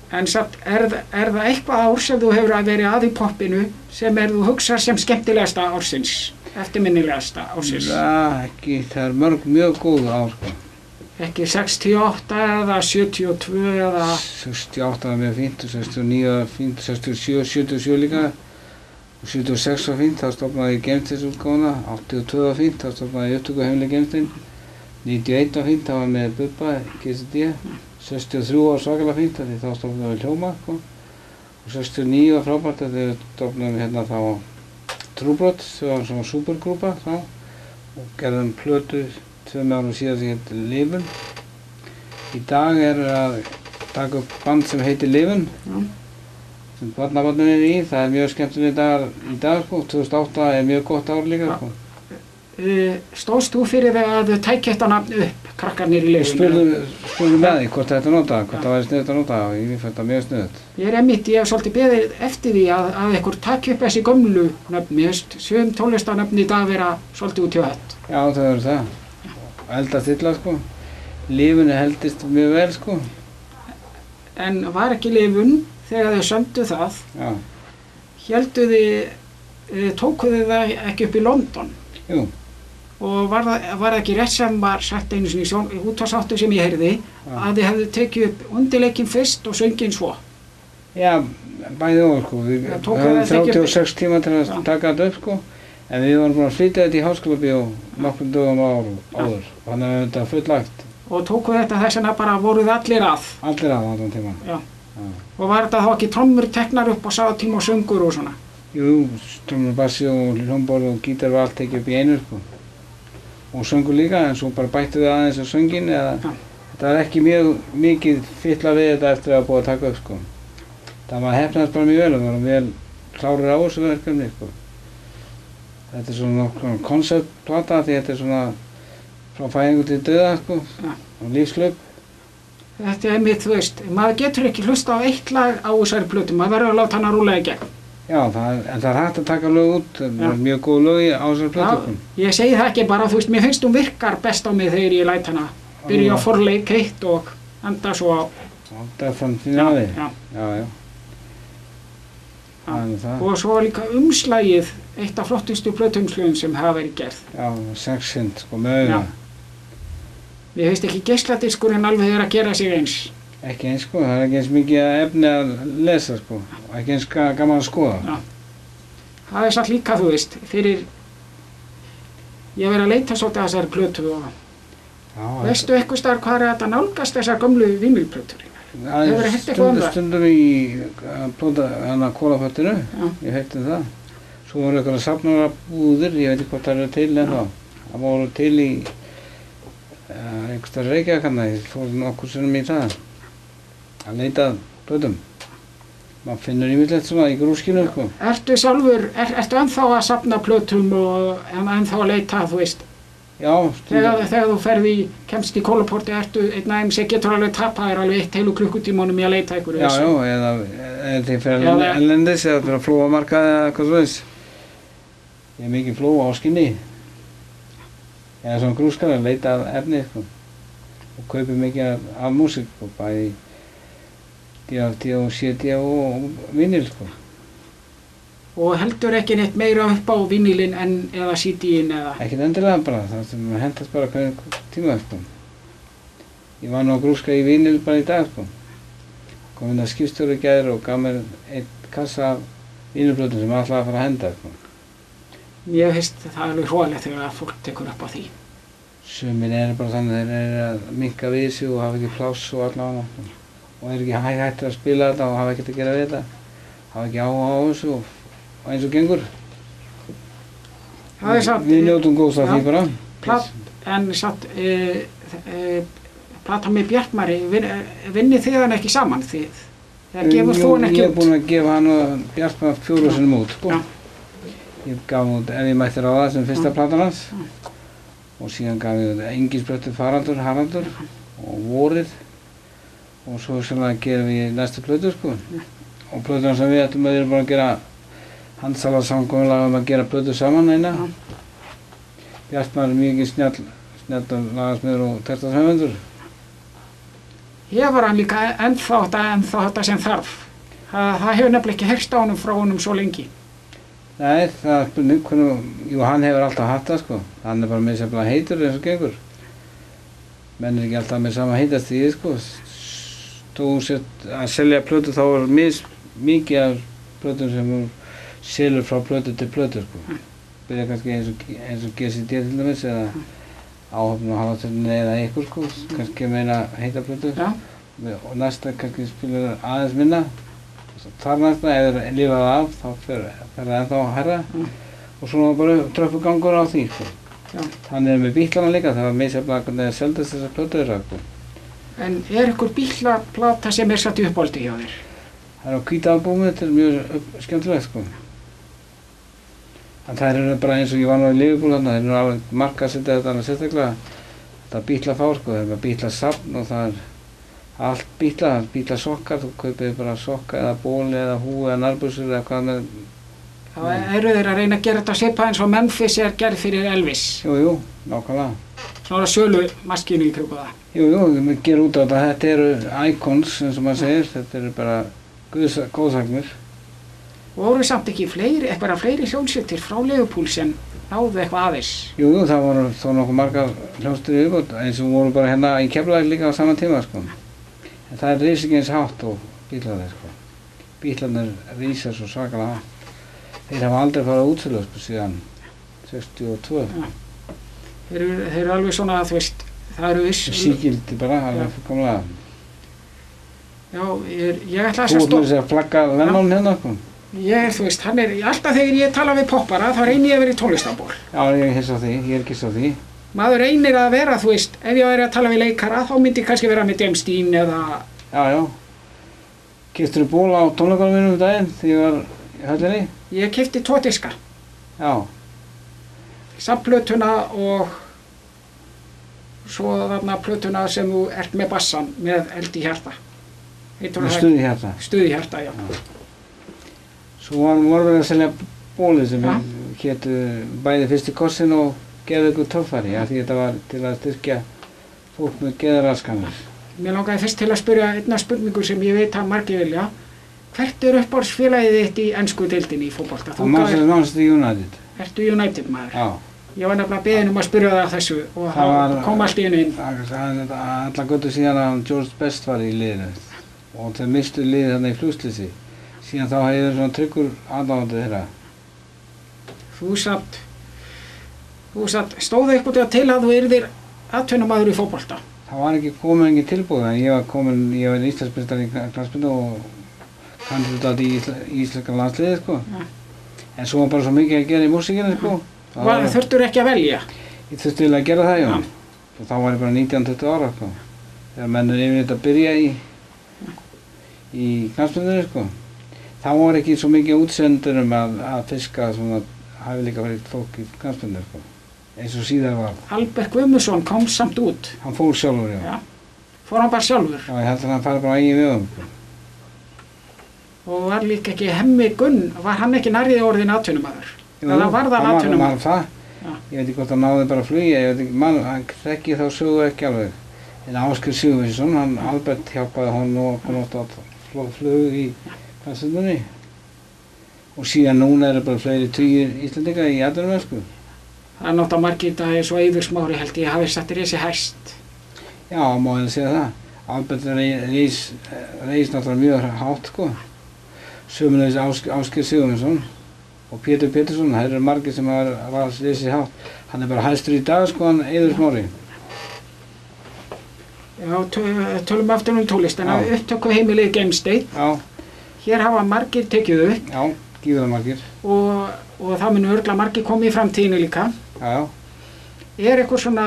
En satt, það eitthvað ár sem þú hefur verið að í poppinu sem þú hugsar sem skemmtilegasta ársins, eftirminnilegasta ársins? Ekki, það mjög góð ár, sko. Ekki 68 eða 72 eða... 68 var mjög fínt og 69 var fínt, 67, 77 líka. Og 76 var fínt, þá stofnaði ég geimsteinsútgáfuna, 82 var fínt, þá stofnaði ég upptökuheimili geimstein. 91 var fínt, það var með Bubba, GCD. 63 var svakalega fínt, því þá stofnaði við hljóma, sko. Og 69 var frábært, þegar stofnaði við hérna þá Trúbrot, það var svona supergrúpa þá. Og gerðum plötu 2 árum síðan sem heitir Lifun. Í dag að taka upp band sem heitir Lifun. Sem barnabarnið í, það mjög skemmtileg dagar í dag, sko. 2008 mjög gott ár líka, sko. Stóðst þú fyrir þig að tækja þetta nafn upp, krakkarnir í Lifun? Spurðu með því hvort þetta nota, hvort það væri sniðugt að nota og ég finn þetta mjög sniðugt. Ég hef svolítið beðið eftir því að einhver takja upp þessi gömlu nöfn, sum tónlistarnöfn í dag vera svolítið út hjá hött. Já, það verður það. Eldast illa, sko. Lifun heldist mjög vel, sko. En var ekki Lifun, þegar þau sömdu það, tókuðu það ekki upp í London? Jú. Og var það ekki rétt sem var sagt einu sinni í útvarpsþáttum sem ég heyrði að þið hefðu tekið upp undirleikinn fyrst og sönginn svo? Já, bæði og, sko. Við höfum 36 tíma til að taka þetta upp, sko. En við varum búin að flytja þetta í Háskólabíó nokkrum dögum áður. Þannig að þetta fullagt. Og tókuðu þetta þess vegna bara voruð allir að? Allir að allan tíma. Já. Og var þetta þá ekki trommur teknar upp á sama tíma og söngur og svona? Jú, trommur, bassi og hljómborð og gítar var allt tekið upp í einu, sko. Og söngur líka, en svo bara bættu við aðeins á sönginn þetta var ekki mjög mikið fylla við þetta eftir að búið að taka upp, sko. Það var heppnast bara mjög vel og við varum vel klárir á þessu verkefni, sko. Þetta svona nokkur konceptplata því þetta svona frá fæðingu til dauða, sko, og lífshlaup. Þetta mitt, þú veist, maður getur ekki hlusta á eitt lag á þessari plötu, maður verður að láta hana rúlla í gegn. Já, en það hægt að taka lög út, það er mjög góð lög á þessari plötu. Ég segi það ekki bara, þú veist, mér finnst hún virkar best á mig þegar ég læt hana. Byrja á forleik heitt og enda svo á... Það er fann þín á því? Já. Og svo var líka umslagið, eitt af flottustu plötuumslögum sem hafa verið gerð. Já, 6 cent, sko, með auðvitað. Mér finnst ekki geisladiskurinn alveg þegar að gera sig eins. Ekki eins, sko, það er ekki eins mikið efni að lesa, sko, og ekki eins gaman að skoða. Já. Það er satt líka, þú veist, fyrir... Ég verið að leita svolítið að þessari plötu og... Veistu eitthvað staðar hvað er þetta nálgast þessar gömlu vínilplötur? Hefur þið heyrt eitthvað um það? Stundum í hana Kólaföttinu, ég heyrti það. Svo voru eitthvað safnarabúðir, ég veit ekki hvort það eru til en þá. Það voru til í einhverstað Reykjavík, ég fór nokkur sinnum í það. Að leita plötum. Maður finnur ýmislegt svona í grúskinu, sko. Ertu ennþá að safna plötum og ennþá að leita, þú veist? Já, stundum. Þegar þú kemst í Kólaporti, ertu einn aðeins sem getur alveg tapað þér alveg 1 heilu klukkutímanum í að leita einhverju. Já, eða þegar fyrir ellendis eða fyrir að flóamarkaði eða eitthvað svoleiðis. Ég er mikið flóa á skinni. Eða svona grúskar að leita að efni, sko. Og kaupi mikið af músík, sko, bæði DVD og CD og vinil, sko. Og heldur ekki neitt meira upp á vinilinn eða CD-in eða? Ekkert endilega bara, það sem hendast bara hvernig tíma, sko. Ég var nú að grúska í vinil bara í dag, sko. Kom inn að skipstjóri í gær og gaf mér 1 kassa af vinilplötum sem ætlaði að fara að henda, sko. Ég veist það er alveg hróðalegt þegar fólk tekur upp á því. Sumir bara þannig að þeir að minnka við sig og hafa ekki pláss og allavega. Og ekki hættir að spila þetta og hafa ekkert að gera við þetta. Hafa ekki áhuga á þessu og eins og gengur. Það er satt. Við njótum góðs af því bara. En satt, platan með Bjartmari, vinnið þið hann ekki saman þið? Þegar gefur þú hann ekki út? Ég búinn að gefa hann og Bjartmar 4 sinnum út, sko. Ég gaf út Ef ég mætti ráða sem fyrsta platan hans. Og síðan gaf ég út Engisbröttu Haraldur og Vorið. Og svo sannlega gerum við næstu plötu, sko. Og plötuna sem við ættum að vera búin að gera handsalarsamkomulag að gera plötu saman eina. Bjartmar er mjög snjall lagasmiður og textahöfundur. hefur hann líka ennþá þetta sem þarf. Það hefur nefnilega ekki heyrst á honum frá honum svo lengi. Nei, það er spurning hvernig, jú, hann hefur alltaf haft það, sko. Hann er bara misjafnlega heitur eins og gengur. Menn er ekki alltaf með sama heitastíð, sko. Þú sett að selja plötu þá er mikið af plötum sem hún selur frá plötu til plötu, sko. Byrja kannski eins og GCD til dæmis eða Áhöfn og Halatöfni eða ykkur, sko. Kannski meina heita plötu. Já. Og næsta kannski spilur aðeins minna. Þar næsta, ef þeir lifað af, þá fer það ennþá hærra. Og svona bara tröppugangur á því, sko. Já. Þannig er með bílana líka, það var misjafnlega hvernig það seldist þessar plötur þeirra, sko. En er ykkur bílaplata sem satt í uppáldi hjá þér? Það er á hvíta albúmið, þetta er mjög skemmtilegt, sko. En það eru bara eins og ég var nú í Liverpool þarna, þeir eru alveg markaðsetja þetta alveg sérstaklega. Þetta bílafár, sko, það er bara bílasafn og það er allt bílasokkar, þú kaupir bara sokka eða bóli eða húi eða narbusur eða hvað með. Þá eru þeir að reyna að gera þetta svipað eins og Memphis er gerð fyrir Elvis. Jú, nákvæmlega. Svona sölu maskínu í kringum það. Jú, við gerum út á þetta eru icons, eins og maður segir, þetta eru bara góðsagnir. Og voru samt ekki eitthvað fleiri hljómsveitir frá Liverpool sem náðu eitthvað aðeins? Jú, það voru þó nokkuð margar hljómsveitir í viðbót, eins og voru bara hérna í Keflavík líka á sama tíma, sko. En það er rís ekki eins hátt og bílarnir, sko. Bílarnir rísa svo svakalega hátt. Þeir hafa aldrei farið á útsölu, sko, síðan 62. Ja. Þeir eru alveg svona, þú veist, það eru viss. Sígildi bara, alveg fullkomlega. Já, ég ætla að Þú ert með þess að flagga Lennon hérna, sko. Þú veist, alltaf þegar ég tala við poppara, þá reyni ég að vera í tónlistarból. Já, ég er hissa á því, ég er ekki hissa á því. Maður reynir að vera, þú veist, ef ég væri að tala við leikara, þá myndi ég kannski vera með James Dean eða... Já. Keyptirðu ból á tónleikunum mínum daginn þegar ég var í höllinni? Ég keypti 2 diska. Já. Safnplötuna og svo þarna plötuna sem þú ert með bassan með eld í hjarta. Með stuð í hjarta? Stuð í hjarta, já. Svo vorum við að selja bólið sem hétu bæði fyrst í kossin og gefið ykkur töffari, því þetta var til að styrkja fólk með geðraskanir. Mér langaði fyrst til að spyrja einna spurningu sem ég veit að margir vilja. Hvert er uppáhaldsfélagið þitt í ensku deildinni í fótbolta? Manchester United. Ertu United maður? Já. Ég var nefnilega beðinn að spyrja það þessu og það kom allt í einu inn. Alla göttu síðan að George Best var í liðinu og þeir mistu liðið þarna í flugslýsi. Síðan þá hefur svona tryggur aðdáðandi þeirra. Þú satt, stóðu eitthvað til að þú yrðir atvinnumaður í fótbolta? Það var ekki komin engin tilbúð, en ég var Íslandsmeistari í knattspyrnu og kannski þetta í íslenska landsliði, sko. Ja. En svo var bara svo mikið að gera í músíkinni, sko. Þurftur ekki að velja? Ég þurfti að gera það, já. Og þá var ég bara 19-20 ára, sko. Þegar menn er yfirleitt að byrja í knattspyrnunni, sko. Þá var ekki svo mikið útsendur að fiska svona hafi líka verið fólk í knattspyrnu, sko. Eins og síðar var. Albert Guðmundsson kom samt út. Hann fór sjálfur, já. Fór hann bara sjálfur? Já, ég held að hann fari bara á eigin vegum, sko. Og var líka ekki Hemmi Gunn, var hann ekki nærrið orðin atvinnumaður? Eða var það atvinnumaður? Hann var það. Ég veit ekki hvort hann náði bara að flugja, ég veit ekki, hann þekki þá sögu ekki alveg. En Ásgeir Sigurvinsson, Albert hjálpaði honum og kom átt að flug í knattspyrnunni. Og síðan núna eru bara fleiri tugir Íslendinga í atvinnumöðu, sko. Það er náttúrulega margir dag eins og Eiður Smári held ég hafi satt risi hæst. Já, má ég segja það. Albert reis náttúrulega mjög hátt, sko. Sömuleiðis Ásgeir Sigurvinsson og Pétur Pétursson, það eru margir sem hafa risið hátt. Hann er bara hæstur í dag, sko, hann Eiður Smári. Já, tölum aftur tónlistina, upptökuheimilið Game State. Já. Hér hafa margir tekið upp. Já, gífurlega margir. Og það munu örugglega margir komið í framtíðinu líka. Já. Er eitthvað svona,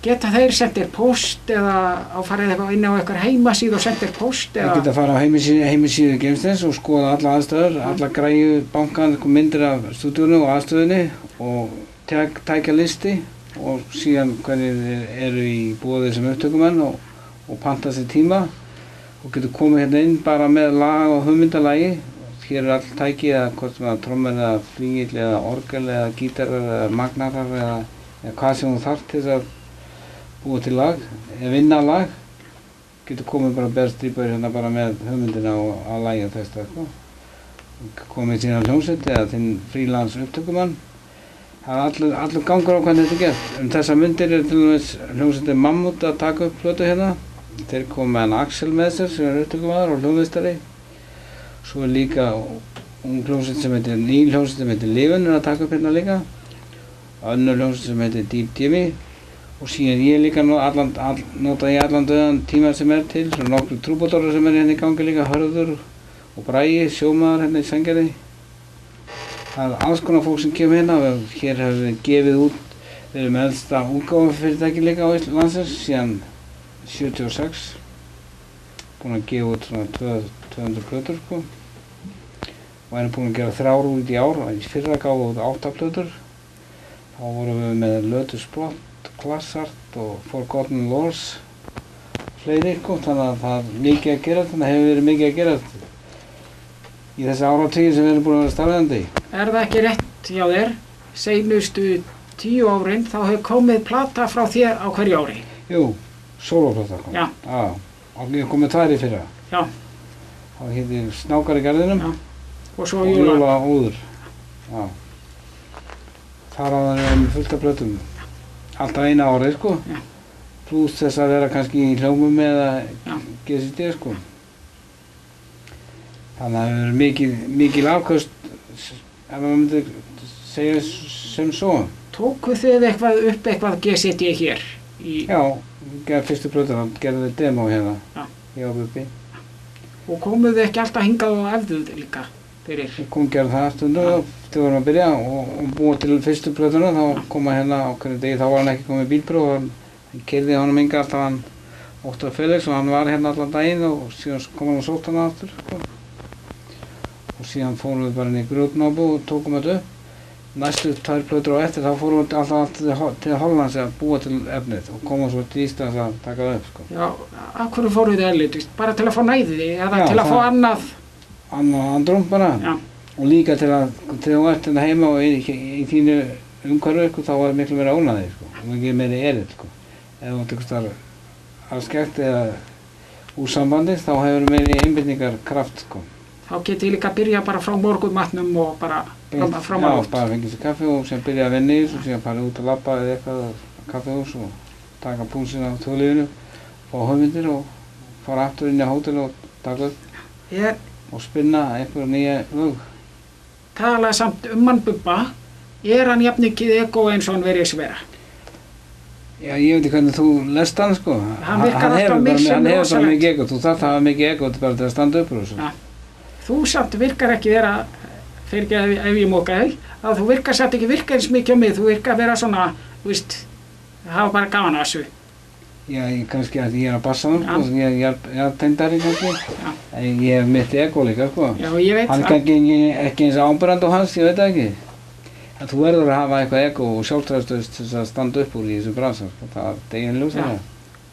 geta þeir sendir post eða farið eitthvað inn á eitthvað heimasíðu og sendir post eða? Þeir geta farið á heimasíðu Game State og skoða alla aðstöður, alla græju, bankan, myndir af stúdíunni og aðstöðunni og tækja listi og síðan hverjir eru í boði sem upptökumenn og panta sér tíma og getur komið hérna inn bara með lag og hugmyndalagi. Hér er all tæki eða hvort sem að trommur eða flygill eða orgel eða gítarar eða magnarar eða hvað sem þú þarft til að búa til lag eða vinna lag getur komið bara berstrýpur hérna bara með hugmyndina á lagi og texta, sko. Komið síðan hljómsveit eða þinn frílans upptökumann. Það er allur gangur á hvernig þetta er gert. Þessar myndir til dæmis hljómsveitin Mammút að taka upp plötu hérna. Þeir kom með hann Axel með sér sem upptökumaður og hljómmeistari. Svo líka ný hljómsveit sem heitir Livin að taka upp hérna líka. Önnur hljómsveit sem heitir Deep Jimmy. Og síðan ég líka nota ég allan döðan tíma sem til. Svo nokkru trúbadórar sem hérna í gangi líka, Hörður og Bragi, sjómaður hérna í Sandgerði. Það alls konar fólk sem kemur hérna og hér hefur við gefið út, við erum elsta útgáfufyrirtæki líka á landsins síðan 76. Búin að gefa út svona 200 plötur, sko. Og erum búin að gera 3 út í ár, í fyrra gáfu út 8 plötur. Þá vorum við með Lotus Blot, Klassart og Forgotten Lords, fleiri, sko. Þannig að það er mikið að gera, þannig að hefur verið mikið að gera í þessi áratugi sem við erum búin að vera starfandi í. Er það ekki rétt hjá þér? Seinustu 10 árin þá hefur komið plata frá þér á hverju ári? Jú, sólóplata kom. Já. Og ég kom með 2 í fyrra. Já. Það héti Snákar í garðinum. Já. Og svo Jólaúður. Já. Þar á það er fullt af plötum. Alltaf eina árið, sko. Já. Plús þess að vera kannski í hljómum eða GCD, sko. Þannig að það hefur mikil afköst, ef maður myndi segja sem svo. Tókuð þið eitthvað GCD hér? Já, við gerðum fyrstu plötuna, gerðum við demo hérna. Já. Ég var uppi. Og komuð þið ekki alltaf hingað og æfðuð líka fyrir? Við komum gerðum það stundu þegar við vorum að byrja og búið til fyrstu plötuna, þá kom hann hérna á hvernig degi, þá var hann ekki komið bílpróf og hann keyrði honum hingað alltaf hann Óttar Felix og hann var hérna allan daginn og síðan kom hann og sótt hann aftur, sko. Og síðan fórum við bara inn í Grjótnábu og tókum þetta upp. Næstu 2 plötur á eftir þá fórum við alltaf til Hollands að búa til efnið og koma svo til Íslands að taka það upp, sko. Já, af hverju fóruð þið erlendis? Bara til að fá næði eða til að fá annað? Andrúm bara. Já. Og líka til að þú ert hérna heima og í þínu umhverfi, þá er miklu meira ónæði, sko. Og miklu meiri erill, sko. Ef þú ert einhvers staðar afskekt eða úr sambandi, þá hefur meiri einbeitingarkraft, sko. Þá getið ég líka að byrja bara frá morgunmatnum og bara fram að nótt. Já, bara fengið sér kaffi og sem byrja að vinna í þessu og síðan farið út að labba eða eitthvað á kaffihús og taka púnsinn á tólífinu, fá hugmyndir og fara aftur inn í hótel og taka upp og spinna einhverja nýja lög. Talaði samt hann Bubba, hann jafn mikið ego eins og hann verið vera? Já, ég veit ekki hvernig þú lest hann, sko. Hann virkar alltaf mig sem rosalegt. Hann hefur bara mikið ego, þú þarft að hafa mikið ego bara til að standa upp úr þessu. Ja. Þú samt virkar ekki vera, fyrir ekki ef ég móka þig, að þú virkar samt ekki virka eins mikið á mig, þú virkar vera svona, þú veist, hafa bara gaman að þessu. Já, kannski að ég að bassanum, sko, ég er tengdari kannski, en ég hef mitt ego líka, sko. Já, ég veit það. Hann kannski ekki eins áberandi á hans, ég veit það ekki. En þú verður að hafa eitthvað ego og sjálfstæðstöð til að standa upp úr í þessum bransa, sko, það er deginljós það.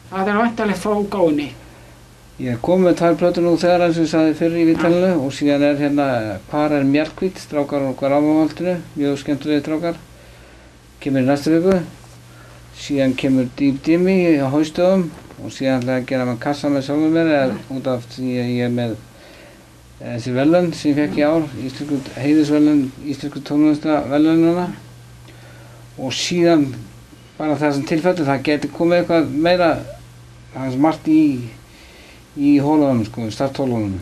Það er væntanlega frá gáni. Ég kom með 2 plötur nú þegar eins og ég sagði fyrr í viðtalinu og síðan er hérna Hvar er Mjallhvít, strákar og hvar ámavaldinu, mjög skemmtilegir strákar. Kemur í næstu viku. Síðan kemur Deep Jimmy á haustöðum og síðan ætla ég að gera með kassa með sjálfum mér út af því að ég er með þessi verðlaun sem ég fekk í ár, heiðursverðlaun íslensku tónlistarverðlaunanna. Og síðan bara það sem tilfellur, það geti komið eitthvað meira, það er margt í hólunum, sko, starthólunum.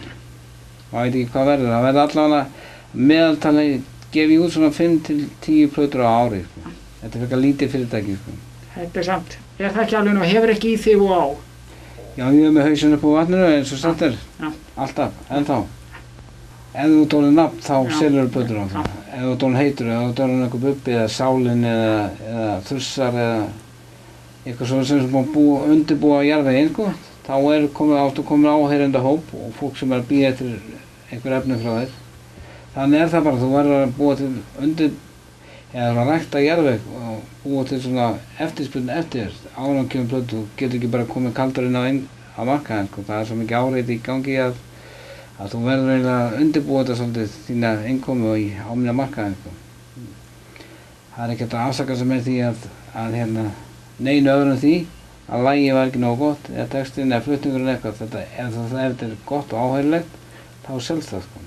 Það veit ekki hvað verður, það verður allavega meðaltali gefið út svona 5 til 10 plötur á ári, sko. Þetta er fyrir lítið fyrirtæki, sko. Þetta er samt. Er það ekki alveg nú, hefur ekki í þig og á? Já, ég er með hausinn upp á vatninu eins og satt er. Alltaf, ennþá. Ef þú dólið nafn, þá selur plötur á það. Ef þú dólið heitur, ef þú dólið einhver Bubbi eða Sálin eða Þursar eða eitthvað svona sem er búið að undirbúa jarðveginn, sko. Þá er komið áheyrenda hóp og fólk sem er að bíða eftir einhver efni frá þér. Þannig er það bara, þú verður að búa til eða að rækta jarðveg og búa til svona eftirspurn eftir þér. Áður en kemur plötu, þú getur ekki bara komið kaldur inn á markaðinn, sko. Það er svo mikið áreiti í gangi að þú verður eiginlega að undirbúa þetta svolítið þína innkomu á minna markaðinn, sko. Það er ekki hægt að afsaka sig með því að neinu öðru en því að lagið var ekki nógu gott eða textin eða flutningurinn eitthvað, ef þetta er gott og áhægilegt þá selst það sko.